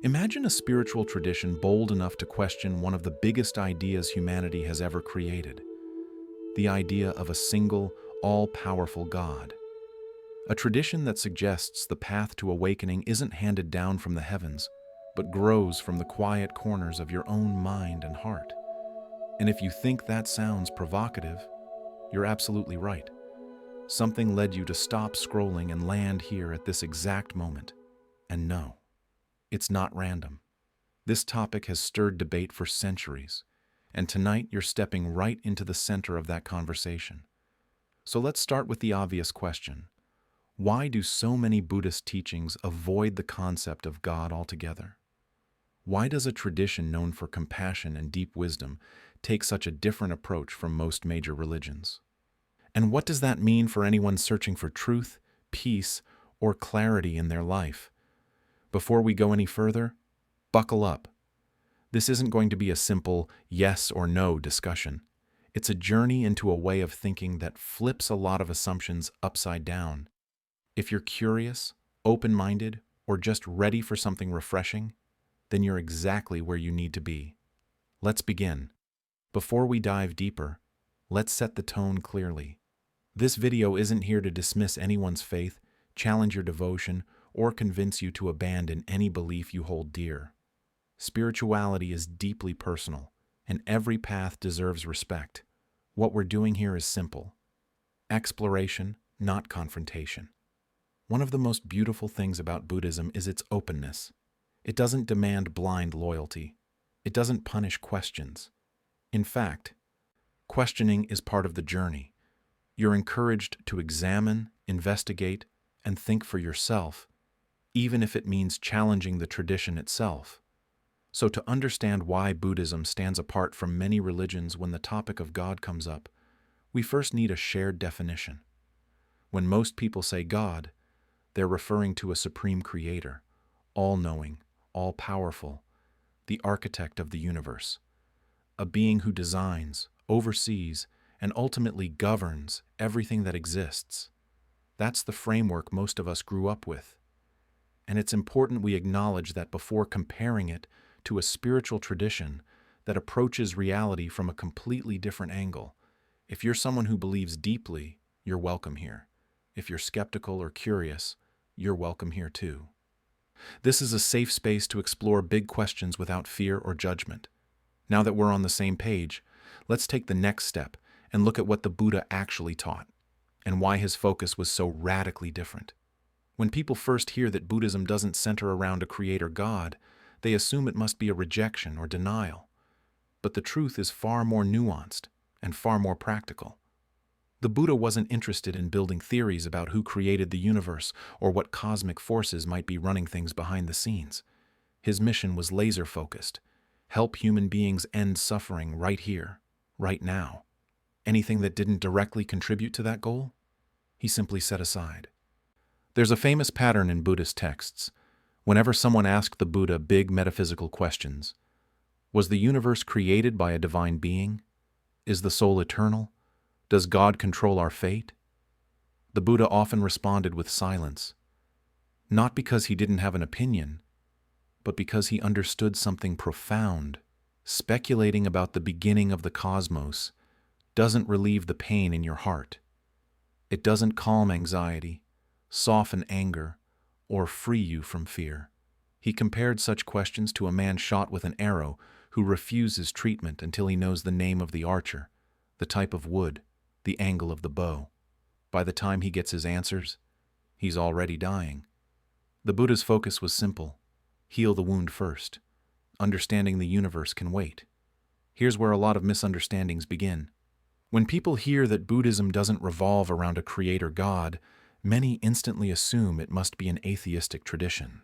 Imagine a spiritual tradition bold enough to question one of the biggest ideas humanity has ever created, the idea of a single, all-powerful God. A tradition that suggests the path to awakening isn't handed down from the heavens, but grows from the quiet corners of your own mind and heart. And if you think that sounds provocative, you're absolutely right. Something led you to stop scrolling and land here at this exact moment. And no, it's not random. This topic has stirred debate for centuries, and tonight you're stepping right into the center of that conversation. So let's start with the obvious question. Why do so many Buddhist teachings avoid the concept of God altogether? Why does a tradition known for compassion and deep wisdom take such a different approach from most major religions? And what does that mean for anyone searching for truth, peace, or clarity in their life? Before we go any further, buckle up. This isn't going to be a simple yes or no discussion. It's a journey into a way of thinking that flips a lot of assumptions upside down. If you're curious, open-minded, or just ready for something refreshing, then you're exactly where you need to be. Let's begin. Before we dive deeper, let's set the tone clearly. This video isn't here to dismiss anyone's faith, challenge your devotion, or convince you to abandon any belief you hold dear. Spirituality is deeply personal, and every path deserves respect. What we're doing here is simple. Exploration, not confrontation. One of the most beautiful things about Buddhism is its openness. It doesn't demand blind loyalty. It doesn't punish questions. In fact, questioning is part of the journey. You're encouraged to examine, investigate, and think for yourself, even if it means challenging the tradition itself. So to understand why Buddhism stands apart from many religions when the topic of God comes up, we first need a shared definition. When most people say God, they're referring to a supreme creator, all-knowing, all-powerful, the architect of the universe, a being who designs, oversees, and ultimately governs everything that exists. That's the framework most of us grew up with. And it's important we acknowledge that before comparing it to a spiritual tradition that approaches reality from a completely different angle. If you're someone who believes deeply, you're welcome here. If you're skeptical or curious, you're welcome here too. This is a safe space to explore big questions without fear or judgment. Now that we're on the same page, let's take the next step and look at what the Buddha actually taught and why his focus was so radically different. When people first hear that Buddhism doesn't center around a creator God, they assume it must be a rejection or denial. But the truth is far more nuanced and far more practical. The Buddha wasn't interested in building theories about who created the universe or what cosmic forces might be running things behind the scenes. His mission was laser-focused. Help human beings end suffering right here, right now. Anything that didn't directly contribute to that goal, he simply set aside. There's a famous pattern in Buddhist texts. Whenever someone asked the Buddha big metaphysical questions, was the universe created by a divine being? Is the soul eternal? Does God control our fate? The Buddha often responded with silence, not because he didn't have an opinion, but because he understood something profound. Speculating about the beginning of the cosmos doesn't relieve the pain in your heart. It doesn't calm anxiety, soften anger, or free you from fear. He compared such questions to a man shot with an arrow who refuses treatment until he knows the name of the archer, the type of wood, the angle of the bow. By the time he gets his answers, he's already dying. The Buddha's focus was simple. Heal the wound first. Understanding the universe can wait. Here's where a lot of misunderstandings begin. When people hear that Buddhism doesn't revolve around a creator God, many instantly assume it must be an atheistic tradition.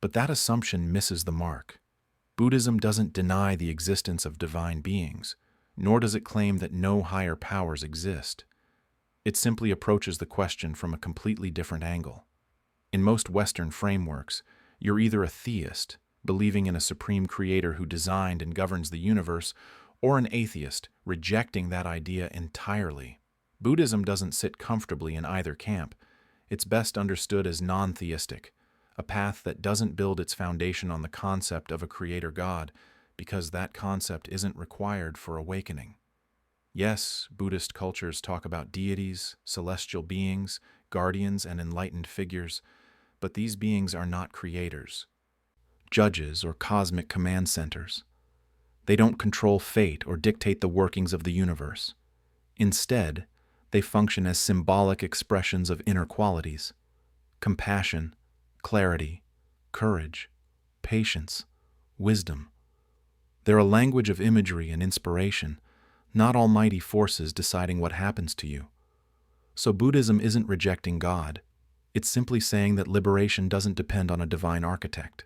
But that assumption misses the mark. Buddhism doesn't deny the existence of divine beings, nor does it claim that no higher powers exist. It simply approaches the question from a completely different angle. In most Western frameworks, you're either a theist, believing in a supreme creator who designed and governs the universe, or an atheist, rejecting that idea entirely. Buddhism doesn't sit comfortably in either camp. It's best understood as non-theistic, a path that doesn't build its foundation on the concept of a creator God, because that concept isn't required for awakening. Yes, Buddhist cultures talk about deities, celestial beings, guardians, and enlightened figures, but these beings are not creators, judges, or cosmic command centers. They don't control fate or dictate the workings of the universe. Instead, they function as symbolic expressions of inner qualities: compassion, clarity, courage, patience, wisdom. They're a language of imagery and inspiration, not almighty forces deciding what happens to you. So Buddhism isn't rejecting God. It's simply saying that liberation doesn't depend on a divine architect.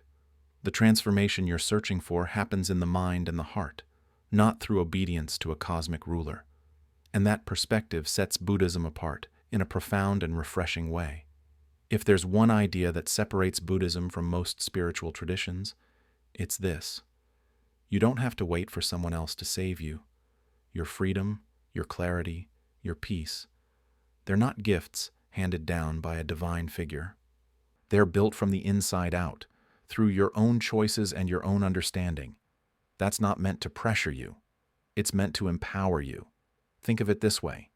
The transformation you're searching for happens in the mind and the heart, not through obedience to a cosmic ruler. And that perspective sets Buddhism apart in a profound and refreshing way. If there's one idea that separates Buddhism from most spiritual traditions, it's this: you don't have to wait for someone else to save you. Your freedom, your clarity, your peace, they're not gifts handed down by a divine figure. They're built from the inside out, through your own choices and your own understanding. That's not meant to pressure you. It's meant to empower you. Think of it this way.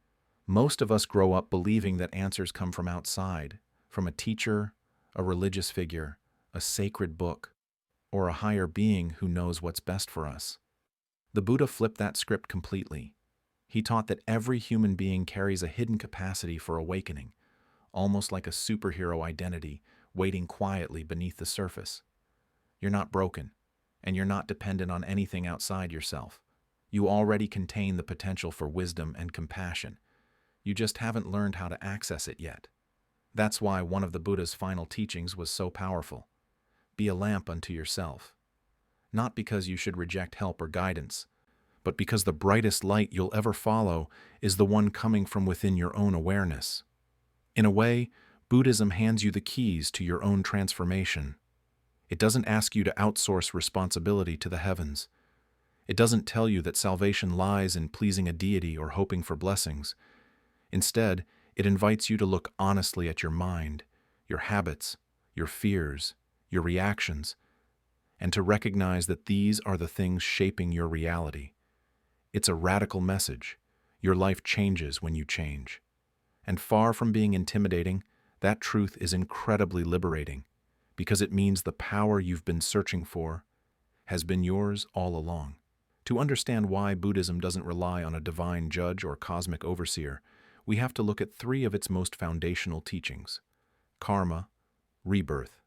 Most of us grow up believing that answers come from outside, from a teacher, a religious figure, a sacred book, or a higher being who knows what's best for us. The Buddha flipped that script completely. He taught that every human being carries a hidden capacity for awakening, almost like a superhero identity waiting quietly beneath the surface. You're not broken, and you're not dependent on anything outside yourself. You already contain the potential for wisdom and compassion. You just haven't learned how to access it yet. That's why one of the Buddha's final teachings was so powerful. Be a lamp unto yourself. Not because you should reject help or guidance, but because the brightest light you'll ever follow is the one coming from within your own awareness. In a way, Buddhism hands you the keys to your own transformation. It doesn't ask you to outsource responsibility to the heavens. It doesn't tell you that salvation lies in pleasing a deity or hoping for blessings. Instead, it invites you to look honestly at your mind, your habits, your fears, your reactions, and to recognize that these are the things shaping your reality. It's a radical message. Your life changes when you change. And far from being intimidating, that truth is incredibly liberating, because it means the power you've been searching for has been yours all along. To understand why Buddhism doesn't rely on a divine judge or cosmic overseer, we have to look at three of its most foundational teachings: karma, rebirth,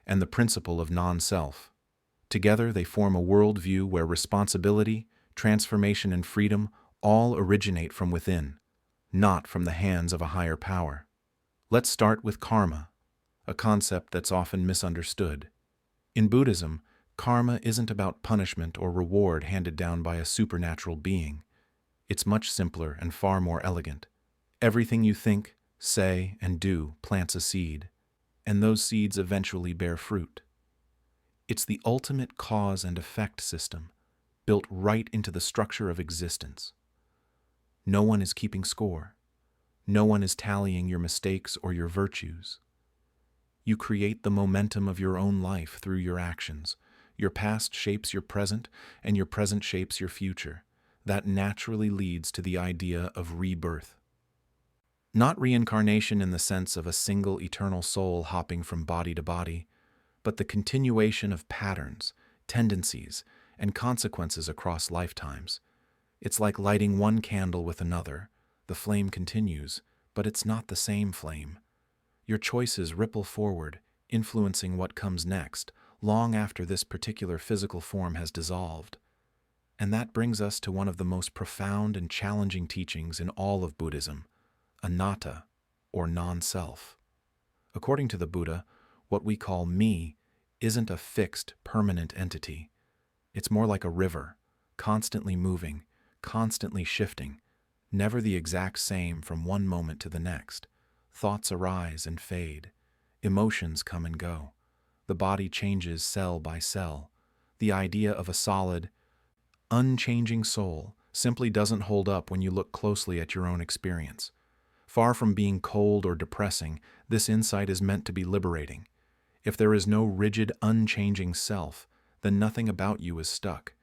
and the principle of non-self. Together, they form a worldview where responsibility, transformation, and freedom all originate from within, not from the hands of a higher power. Let's start with karma, a concept that's often misunderstood. In Buddhism, karma isn't about punishment or reward handed down by a supernatural being. It's much simpler and far more elegant. Everything you think, say, and do plants a seed, and those seeds eventually bear fruit. It's the ultimate cause and effect system, built right into the structure of existence. No one is keeping score. No one is tallying your mistakes or your virtues. You create the momentum of your own life through your actions. Your past shapes your present, and your present shapes your future. That naturally leads to the idea of rebirth. Not reincarnation in the sense of a single eternal soul hopping from body to body, but the continuation of patterns, tendencies, and consequences across lifetimes. It's like lighting one candle with another. The flame continues, but it's not the same flame. Your choices ripple forward, influencing what comes next, long after this particular physical form has dissolved. And that brings us to one of the most profound and challenging teachings in all of Buddhism: anatta, or non-self. According to the Buddha, what we call me isn't a fixed, permanent entity. It's more like a river, constantly moving, constantly shifting, never the exact same from one moment to the next. Thoughts arise and fade. Emotions come and go. The body changes cell by cell. The idea of a solid, unchanging soul simply doesn't hold up when you look closely at your own experience. Far from being cold or depressing, this insight is meant to be liberating. If there is no rigid, unchanging self, then nothing about you is stuck.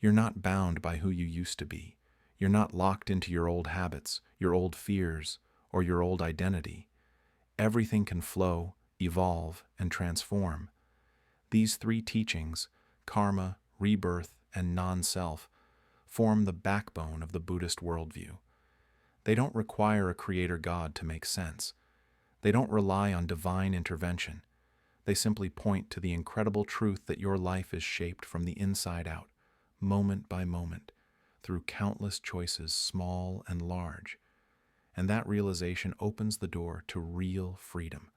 You're not bound by who you used to be. You're not locked into your old habits, your old fears, or your old identity. Everything can flow, evolve, and transform. These three teachings, karma, rebirth, and non-self, form the backbone of the Buddhist worldview. They don't require a creator God to make sense. They don't rely on divine intervention. They simply point to the incredible truth that your life is shaped from the inside out, moment by moment, through countless choices, small and large. And that realization opens the door to real freedom.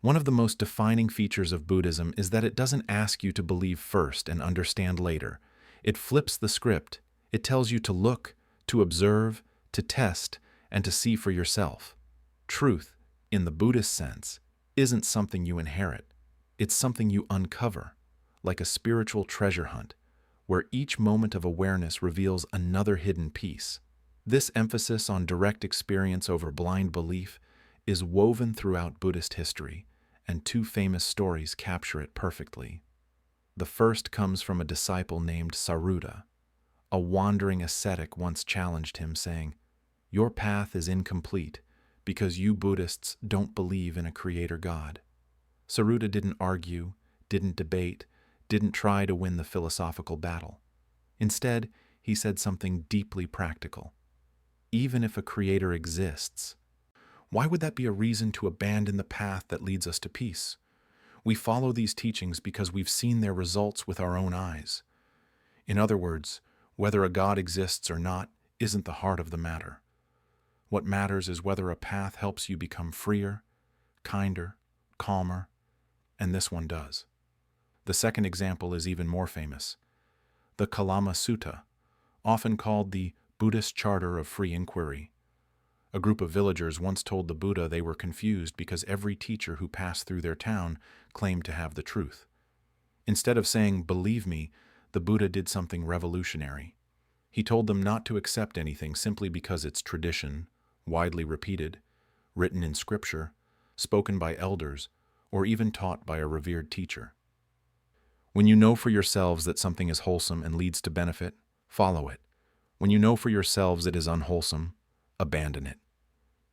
One of the most defining features of Buddhism is that it doesn't ask you to believe first and understand later. It flips the script. It tells you to look, to observe, to test, and to see for yourself. Truth, in the Buddhist sense, isn't something you inherit. It's something you uncover, like a spiritual treasure hunt, where each moment of awareness reveals another hidden piece. This emphasis on direct experience over blind belief is woven throughout Buddhist history, and two famous stories capture it perfectly. The first comes from a disciple named Saruta. A wandering ascetic once challenged him, saying, "Your path is incomplete because you Buddhists don't believe in a creator God." Saruta didn't argue, didn't debate, didn't try to win the philosophical battle. Instead, he said something deeply practical. Even if a creator exists, why would that be a reason to abandon the path that leads us to peace? We follow these teachings because we've seen their results with our own eyes. In other words, whether a God exists or not isn't the heart of the matter. What matters is whether a path helps you become freer, kinder, calmer, and this one does. The second example is even more famous. The Kalama Sutta, often called the Buddhist Charter of Free Inquiry. A group of villagers once told the Buddha they were confused because every teacher who passed through their town claimed to have the truth. Instead of saying, "Believe me," the Buddha did something revolutionary. He told them not to accept anything simply because it's tradition, widely repeated, written in scripture, spoken by elders, or even taught by a revered teacher. When you know for yourselves that something is wholesome and leads to benefit, follow it. When you know for yourselves it is unwholesome, abandon it.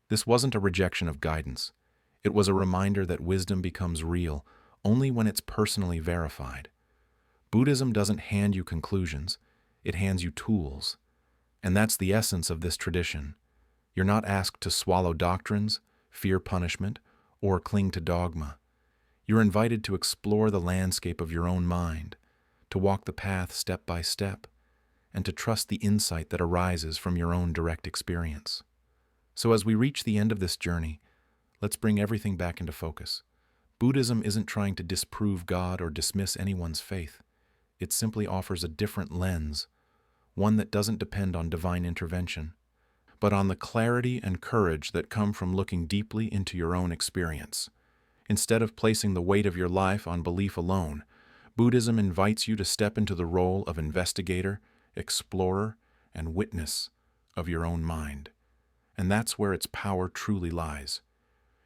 This wasn't a rejection of guidance. It was a reminder that wisdom becomes real only when it's personally verified. Buddhism doesn't hand you conclusions, it hands you tools. And that's the essence of this tradition. You're not asked to swallow doctrines, fear punishment, or cling to dogma. You're invited to explore the landscape of your own mind, to walk the path step by step, and to trust the insight that arises from your own direct experience. So as we reach the end of this journey, let's bring everything back into focus. Buddhism isn't trying to disprove God or dismiss anyone's faith. It simply offers a different lens, one that doesn't depend on divine intervention, but on the clarity and courage that come from looking deeply into your own experience. Instead of placing the weight of your life on belief alone, Buddhism invites you to step into the role of investigator, explorer, and witness of your own mind. And that's where its power truly lies.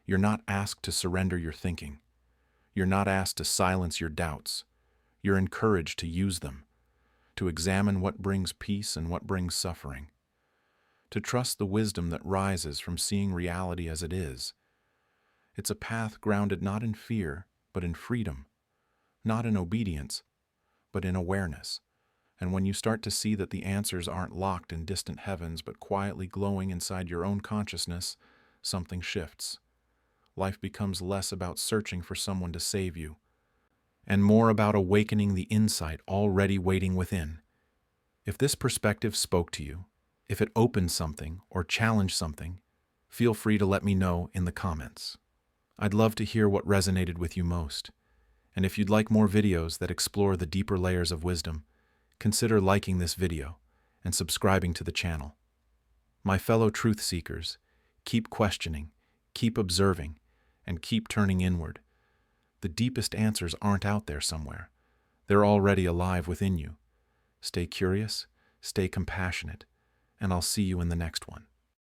You're not asked to surrender your thinking. You're not asked to silence your doubts. You're encouraged to use them, to examine what brings peace and what brings suffering, to trust the wisdom that rises from seeing reality as it is. It's a path grounded not in fear, but in freedom, not in obedience, but in awareness. And when you start to see that the answers aren't locked in distant heavens, but quietly glowing inside your own consciousness, something shifts. Life becomes less about searching for someone to save you, and more about awakening the insight already waiting within. If this perspective spoke to you, if it opened something or challenged something, feel free to let me know in the comments. I'd love to hear what resonated with you most. And if you'd like more videos that explore the deeper layers of wisdom, consider liking this video and subscribing to the channel. My fellow truth seekers, keep questioning, keep observing, and keep turning inward. The deepest answers aren't out there somewhere. They're already alive within you. Stay curious, stay compassionate, and I'll see you in the next one.